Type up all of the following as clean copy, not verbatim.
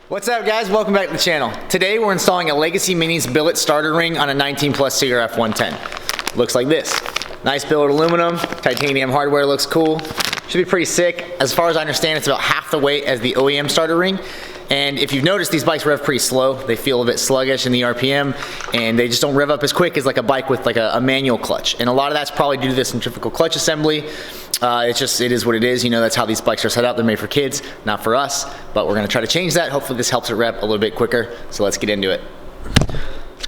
What's up guys, welcome back to the channel. Today we're installing a Legacy Minis billet starter ring on a 19 plus CRF110. Looks like this. Nice billet aluminum, titanium hardware, looks cool. Should be pretty sick. As far as I understand, it's about half the weight as the OEM starter ring. And if you've noticed, these bikes rev pretty slow. They feel a bit sluggish in the RPM, and they just don't rev up as quick as like a bike with like a manual clutch. And a lot of that's probably due to the centrifugal clutch assembly. It is what it is. You know, that's how these bikes are set up. They're made for kids, not for us. But we're gonna try to change that. Hopefully this helps it rev a little bit quicker. So let's get into it.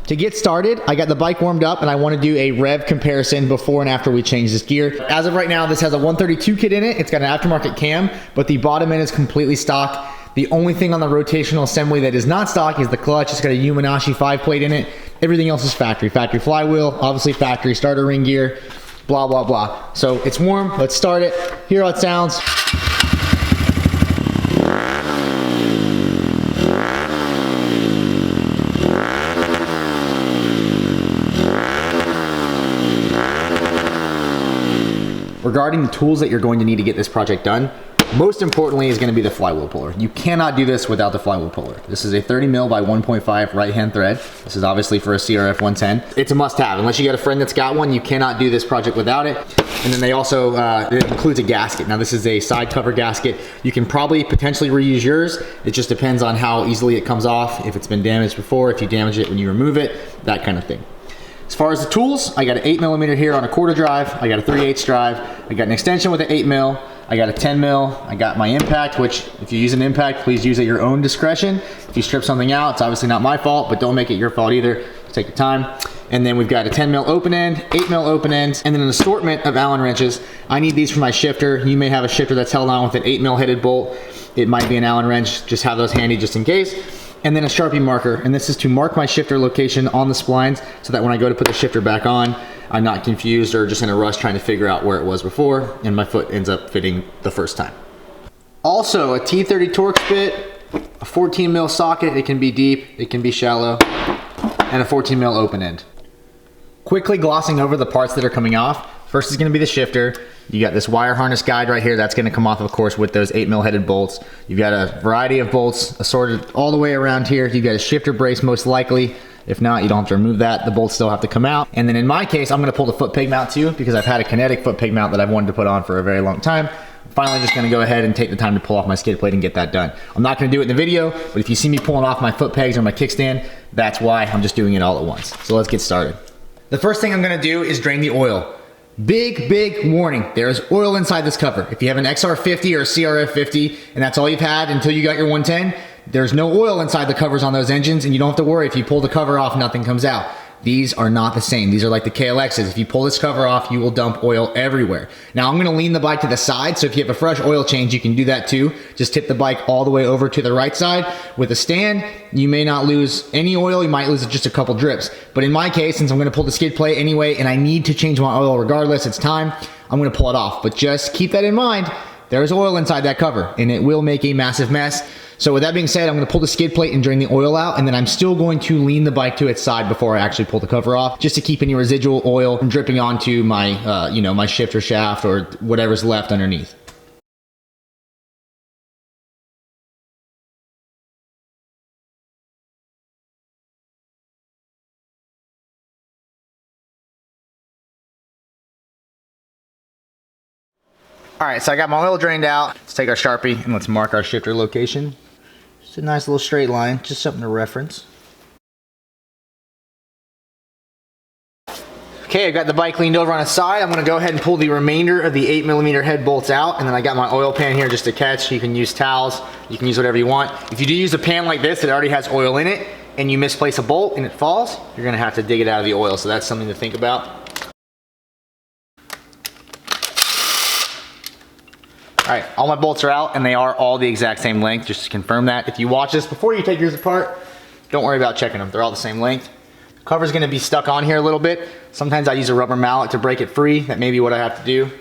To get started, I got the bike warmed up and I want to do a rev comparison before and after we change this gear. As of right now, this has a 132 kit in it. It's got an aftermarket cam, but the bottom end is completely stock. The only thing on the rotational assembly that is not stock is the clutch. It's got a Yamanashi 5-plate in it. Everything else is factory. Factory flywheel, obviously factory starter ring gear, blah, blah, blah. So it's warm, let's start it. Hear how it sounds. Regarding the tools that you're going to need to get this project done, most importantly is going to be the flywheel puller. You cannot do this without the flywheel puller. This is a 30 mil by 1.5 right hand thread. This is obviously for a CRF110. It's a must have. Unless you got a friend that's got one, you cannot do this project without it. And then they also, it includes a gasket. Now this is a side cover gasket. You can probably potentially reuse yours. It just depends on how easily it comes off, if it's been damaged before, if you damage it when you remove it, that kind of thing. As far as the tools, I got an 8mm here on a quarter drive. I got a 3/8 drive. I got an extension with an 8 mil. I got a 10 mil. I got my impact, which if you use an impact, please use at your own discretion. If you strip something out, it's obviously not my fault, but don't make it your fault either. Take your time. And then we've got a 10 mil open end, 8 mil open ends, and then an assortment of Allen wrenches. I need these for my shifter. You may have a shifter that's held on with an 8 mil headed bolt. It might be an Allen wrench. Just have those handy just in case. And then a Sharpie marker, and this is to mark my shifter location on the splines so that when I go to put the shifter back on, I'm not confused or just in a rush trying to figure out where it was before, and my foot ends up fitting the first time. Also, a T30 Torx bit, a 14 mil socket. It can be deep, it can be shallow, and a 14 mil open end. Quickly glossing over the parts that are coming off. First is gonna be the shifter. You got this wire harness guide right here. That's gonna come off, of course, with those 8 mil headed bolts. You've got a variety of bolts assorted all the way around here. You've got a shifter brace most likely. If not, you don't have to remove that. The bolts still have to come out. And then in my case, I'm gonna pull the foot peg mount too, because I've had a kinetic foot peg mount that I've wanted to put on for a very long time. I'm finally just gonna go ahead and take the time to pull off my skid plate and get that done. I'm not gonna do it in the video, but if you see me pulling off my foot pegs or my kickstand, that's why. I'm just doing it all at once. So let's get started. The first thing I'm gonna do is drain the oil. Big warning, there is oil inside this cover. If you have an XR50 or a CRF50 and that's all you've had until you got your 110, there's no oil inside the covers on those engines, and you don't have to worry if you pull the cover off, nothing comes out. These are not the same. These are like the KLXs. If you pull this cover off, you will dump oil everywhere. Now I'm gonna lean the bike to the side, so if you have a fresh oil change, you can do that too. Just tip the bike all the way over to the right side. With a stand, you may not lose any oil, you might lose just a couple drips. But in my case, since I'm gonna pull the skid plate anyway, and I need to change my oil regardless, it's time, I'm gonna pull it off. But just keep that in mind, there's oil inside that cover, and it will make a massive mess. So with that being said, I'm gonna pull the skid plate and drain the oil out, and then I'm still going to lean the bike to its side before I actually pull the cover off, just to keep any residual oil from dripping onto my, my shifter shaft or whatever's left underneath. All right, so I got my oil drained out. Let's take our Sharpie and let's mark our shifter location. Just a nice little straight line, just something to reference. Okay, I got the bike leaned over on its side. I'm gonna go ahead and pull the remainder of the 8mm head bolts out, and then I got my oil pan here just to catch. You can use towels, you can use whatever you want. If you do use a pan like this that already has oil in it, and you misplace a bolt and it falls, you're gonna have to dig it out of the oil, so that's something to think about. All right, all my bolts are out and they are all the exact same length, just to confirm that. If you watch this before you take yours apart, don't worry about checking them. They're all the same length. The cover's gonna be stuck on here a little bit. Sometimes I use a rubber mallet to break it free. That may be what I have to do.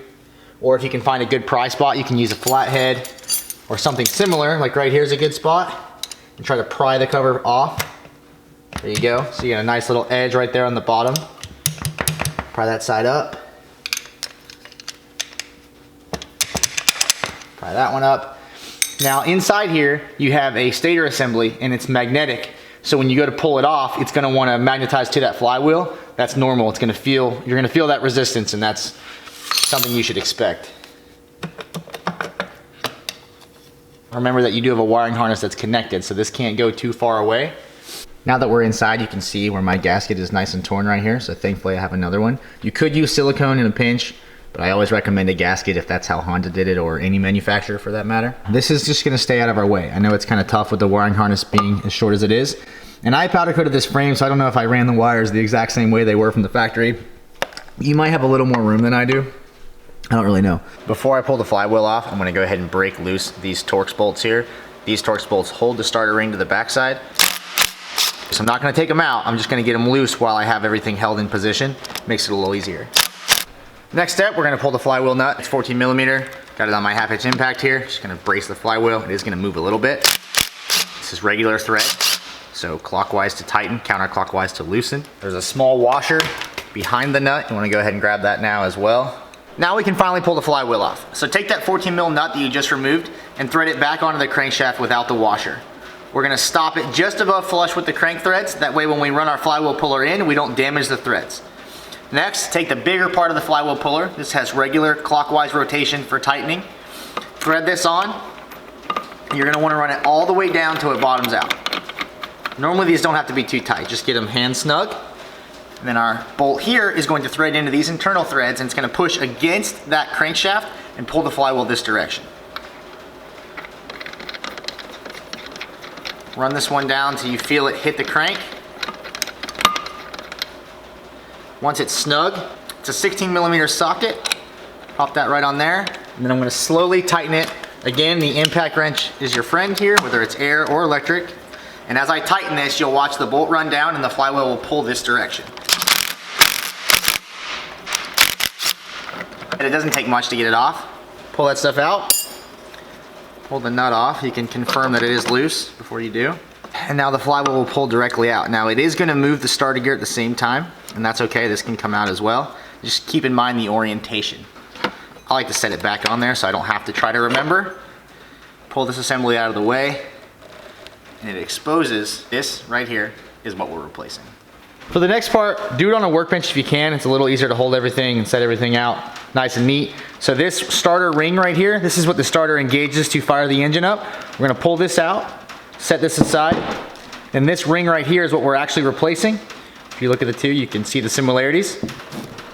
Or if you can find a good pry spot, you can use a flathead or something similar, like right here's a good spot, and try to pry the cover off. There you go. So you got a nice little edge right there on the bottom. Pry that side up. Pry that one up. Now inside here, you have a stator assembly and it's magnetic. So when you go to pull it off, it's gonna wanna magnetize to that flywheel. That's normal, you're gonna feel that resistance, and that's something you should expect. Remember that you do have a wiring harness that's connected, so this can't go too far away. Now that we're inside, you can see where my gasket is nice and torn right here, so thankfully I have another one. You could use silicone in a pinch, but I always recommend a gasket if that's how Honda did it, or any manufacturer for that matter. This is just gonna stay out of our way. I know it's kind of tough with the wiring harness being as short as it is. And I powder coated this frame, so I don't know if I ran the wires the exact same way they were from the factory. You might have a little more room than I do. I don't really know. Before I pull the flywheel off, I'm gonna go ahead and break loose these Torx bolts here. These Torx bolts hold the starter ring to the backside. So I'm not gonna take them out, I'm just gonna get them loose while I have everything held in position. Makes it a little easier. Next step, we're gonna pull the flywheel nut. It's 14 millimeter. Got it on my half-inch impact here. Just gonna brace the flywheel. It is gonna move a little bit. This is regular thread. So clockwise to tighten, counterclockwise to loosen. There's a small washer behind the nut. You wanna go ahead and grab that now as well. Now we can finally pull the flywheel off. So take that 14 mil nut that you just removed and thread it back onto the crankshaft without the washer. We're gonna stop it just above flush with the crank threads. That way when we run our flywheel puller in, we don't damage the threads. Next, take the bigger part of the flywheel puller. This has regular clockwise rotation for tightening. Thread this on. You're gonna wanna run it all the way down till it bottoms out. Normally these don't have to be too tight, just get them hand snug. And then our bolt here is going to thread into these internal threads, and it's gonna push against that crankshaft and pull the flywheel this direction. Run this one down till you feel it hit the crank. Once it's snug, it's a 16 millimeter socket. Pop that right on there. And then I'm gonna slowly tighten it. Again, the impact wrench is your friend here, whether it's air or electric. And as I tighten this, you'll watch the bolt run down and the flywheel will pull this direction. And it doesn't take much to get it off. Pull that stuff out. Pull the nut off. You can confirm that it is loose before you do. And now the flywheel will pull directly out. Now it is gonna move the starter gear at the same time, and that's okay, this can come out as well. Just keep in mind the orientation. I like to set it back on there so I don't have to try to remember. Pull this assembly out of the way, and it exposes this right here is what we're replacing. For the next part, do it on a workbench if you can. It's a little easier to hold everything and set everything out nice and neat. So this starter ring right here, this is what the starter engages to fire the engine up. We're gonna pull this out, set this aside, and this ring right here is what we're actually replacing. If you look at the two, you can see the similarities.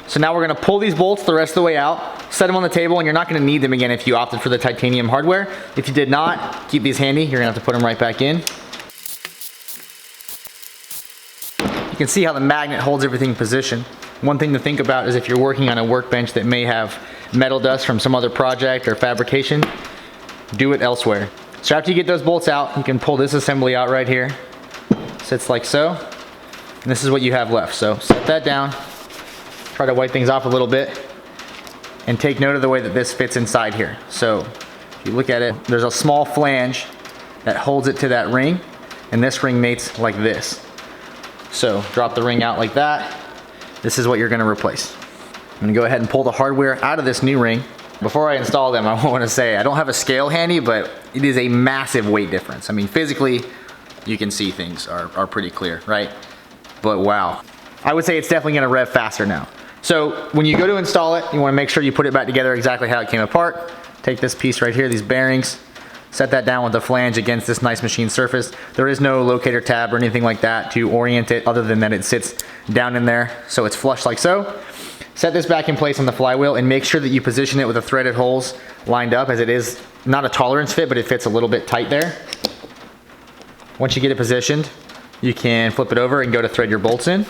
So now we're gonna pull these bolts the rest of the way out, set them on the table, and you're not gonna need them again if you opted for the titanium hardware. If you did not, keep these handy. You're gonna have to put them right back in. You can see how the magnet holds everything in position. One thing to think about is if you're working on a workbench that may have metal dust from some other project or fabrication, do it elsewhere. So after you get those bolts out, you can pull this assembly out right here. Sits like so. And this is what you have left. So set that down. Try to wipe things off a little bit. And take note of the way that this fits inside here. So if you look at it, there's a small flange that holds it to that ring. And this ring mates like this. So drop the ring out like that. This is what you're gonna replace. I'm gonna go ahead and pull the hardware out of this new ring. Before I install them, I wanna say, I don't have a scale handy, but it is a massive weight difference. I mean, physically, you can see things are pretty clear, right? But wow. I would say it's definitely gonna rev faster now. So when you go to install it, you wanna make sure you put it back together exactly how it came apart. Take this piece right here, these bearings, set that down with the flange against this nice machine surface. There is no locator tab or anything like that to orient it other than that it sits down in there so it's flush like so. Set this back in place on the flywheel and make sure that you position it with the threaded holes lined up, as it is not a tolerance fit, but it fits a little bit tight there. Once you get it positioned, you can flip it over and go to thread your bolts in.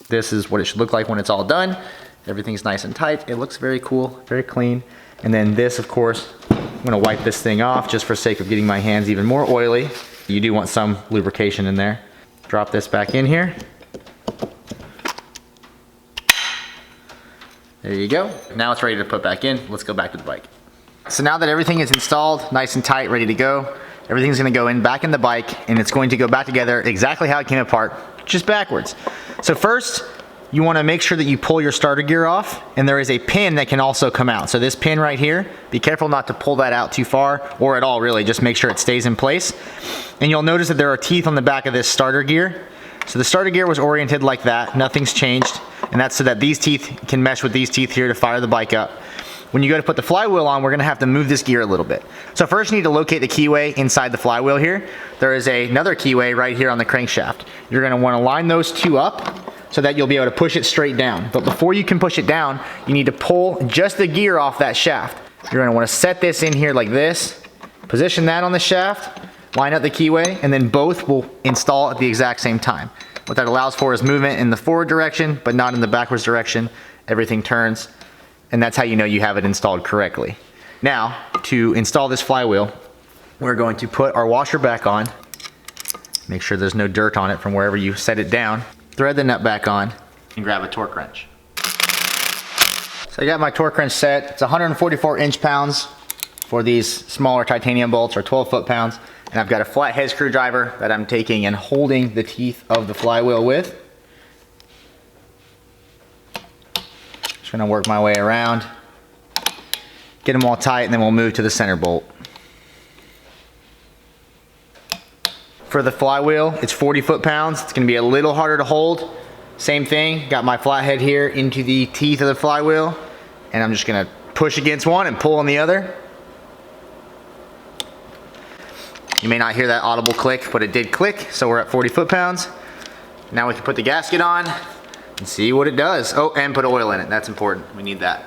This is what it should look like when it's all done. Everything's nice and tight. It looks very cool, very clean. And then this, of course, I'm gonna wipe this thing off just for sake of getting my hands even more oily. You do want some lubrication in there. Drop this back in here. There you go. Now it's ready to put back in. Let's go back to the bike. So now that everything is installed, nice and tight, ready to go, everything's gonna go in back in the bike, and it's going to go back together exactly how it came apart, just backwards. So first, you want to make sure that you pull your starter gear off, and there is a pin that can also come out. So this pin right here, be careful not to pull that out too far, or at all really, just make sure it stays in place. And you'll notice that there are teeth on the back of this starter gear. So the starter gear was oriented like that, nothing's changed, and that's so that these teeth can mesh with these teeth here to fire the bike up. When you go to put the flywheel on, we're gonna have to move this gear a little bit. So first you need to locate the keyway inside the flywheel here. There is another keyway right here on the crankshaft. You're gonna wanna line those two up so that you'll be able to push it straight down. But before you can push it down, you need to pull just the gear off that shaft. You're gonna wanna set this in here like this, position that on the shaft, line up the keyway, and then both will install at the exact same time. What that allows for is movement in the forward direction, but not in the backwards direction. Everything turns, and that's how you know you have it installed correctly. Now, to install this flywheel, we're going to put our washer back on, make sure there's no dirt on it from wherever you set it down, thread the nut back on, and grab a torque wrench. So I got my torque wrench set. It's 144 inch-pounds for these smaller titanium bolts, or 12 foot-pounds. And I've got a flathead screwdriver that I'm taking and holding the teeth of the flywheel with. Just gonna work my way around, get them all tight, and then we'll move to the center bolt. For the flywheel, it's 40 foot-pounds. It's gonna be a little harder to hold. Same thing, got my flathead here into the teeth of the flywheel, and I'm just gonna push against one and pull on the other. You may not hear that audible click, but it did click, so we're at 40 foot-pounds. Now we can put the gasket on and see what it does. Oh, and put oil in it, that's important, we need that.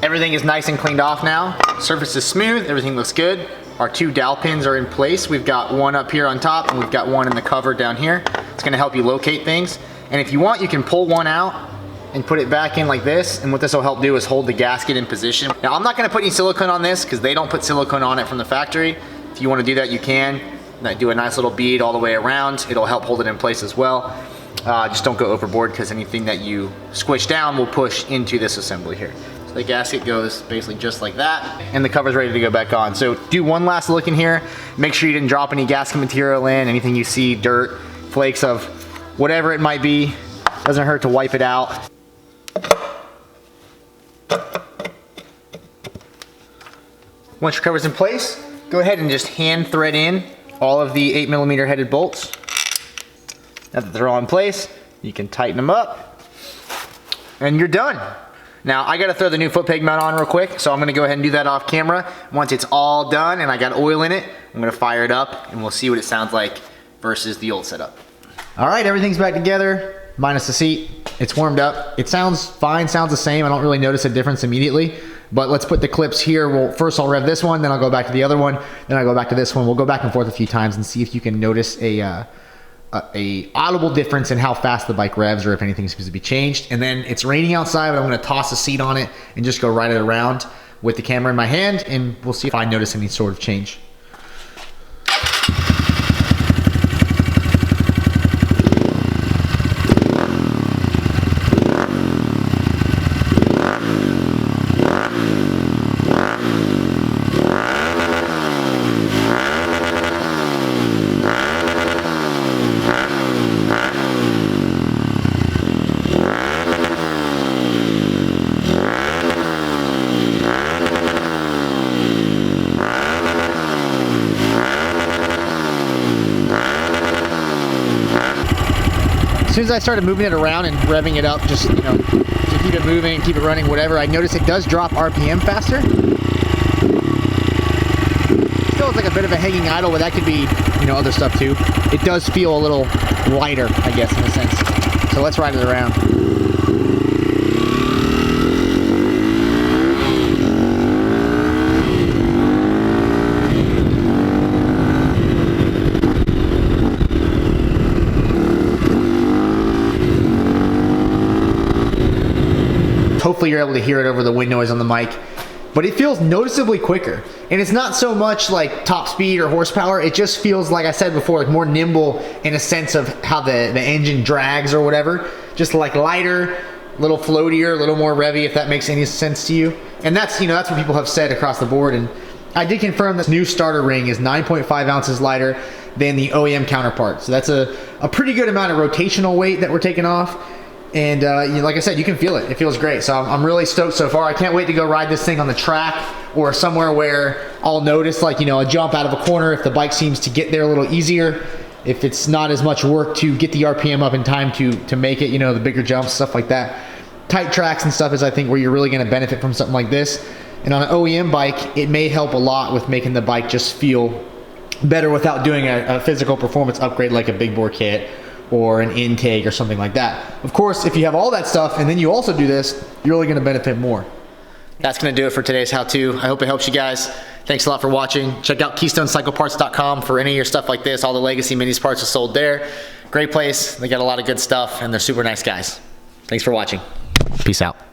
Everything is nice and cleaned off now. Surface is smooth, everything looks good. Our two dowel pins are in place. We've got one up here on top and we've got one in the cover down here. It's gonna help you locate things. And if you want, you can pull one out and put it back in like this. And what this will help do is hold the gasket in position. Now I'm not gonna put any silicone on this because they don't put silicone on it from the factory. If you wanna do that, you can. Do a nice little bead all the way around. It'll help hold it in place as well. Just don't go overboard because anything that you squish down will push into this assembly here. So the gasket goes basically just like that, and the cover's ready to go back on. So do one last look in here. Make sure you didn't drop any gasket material in, anything you see, dirt, flakes of whatever it might be. Doesn't hurt to wipe it out. Once your cover's in place, go ahead and just hand thread in all of the 8mm headed bolts. Now that they're all in place, you can tighten them up, and you're done. Now I gotta throw the new foot peg mount on real quick, so I'm gonna go ahead and do that off camera. Once it's all done and I got oil in it, I'm gonna fire it up and we'll see what it sounds like versus the old setup. All right, everything's back together, minus the seat. It's warmed up. It sounds fine, sounds the same. I don't really notice a difference immediately, but let's put the clips here. Well, first I'll rev this one, then I'll go back to the other one, then I'll go back to this one. We'll go back and forth a few times and see if you can notice a audible difference in how fast the bike revs, or if anything seems to be changed. And then it's raining outside, but I'm gonna toss a seat on it and just go ride it around with the camera in my hand, and we'll see if I notice any sort of change. As soon as I started moving it around and revving it up, just, you know, to keep it moving, keep it running, whatever, I noticed it does drop RPM faster. Still, it's like a bit of a hanging idle, but that could be, you know, other stuff too. It does feel a little lighter, I guess, in a sense. So let's ride it around. Hopefully you're able to hear it over the wind noise on the mic, but it feels noticeably quicker. And it's not so much like top speed or horsepower, it just feels, like I said before, like more nimble in a sense of how the engine drags or whatever. Just like lighter, a little floatier, a little more revvy, if that makes any sense to you. And that's, you know, that's what people have said across the board, and I did confirm this new starter ring is 9.5 ounces lighter than the OEM counterpart. So that's a pretty good amount of rotational weight that we're taking off. And like I said, you can feel it. It feels great. So I'm really stoked so far. I can't wait to go ride this thing on the track or somewhere where I'll notice, like, you know, a jump out of a corner if the bike seems to get there a little easier. If it's not as much work to get the RPM up in time to make it, you know, the bigger jumps, stuff like that. Tight tracks and stuff is, I think, where you're really going to benefit from something like this. And on an OEM bike, it may help a lot with making the bike just feel better without doing a physical performance upgrade like a big bore kit or an intake or something like that. Of course, if you have all that stuff and then you also do this, you're really going to benefit more. That's going to do it for today's how-to. I hope it helps you guys. Thanks a lot for watching. Check out KeystoneCycleParts.com for any of your stuff like this. All the Legacy Minis parts are sold there. Great place. They got a lot of good stuff and they're super nice guys. Thanks for watching. Peace out.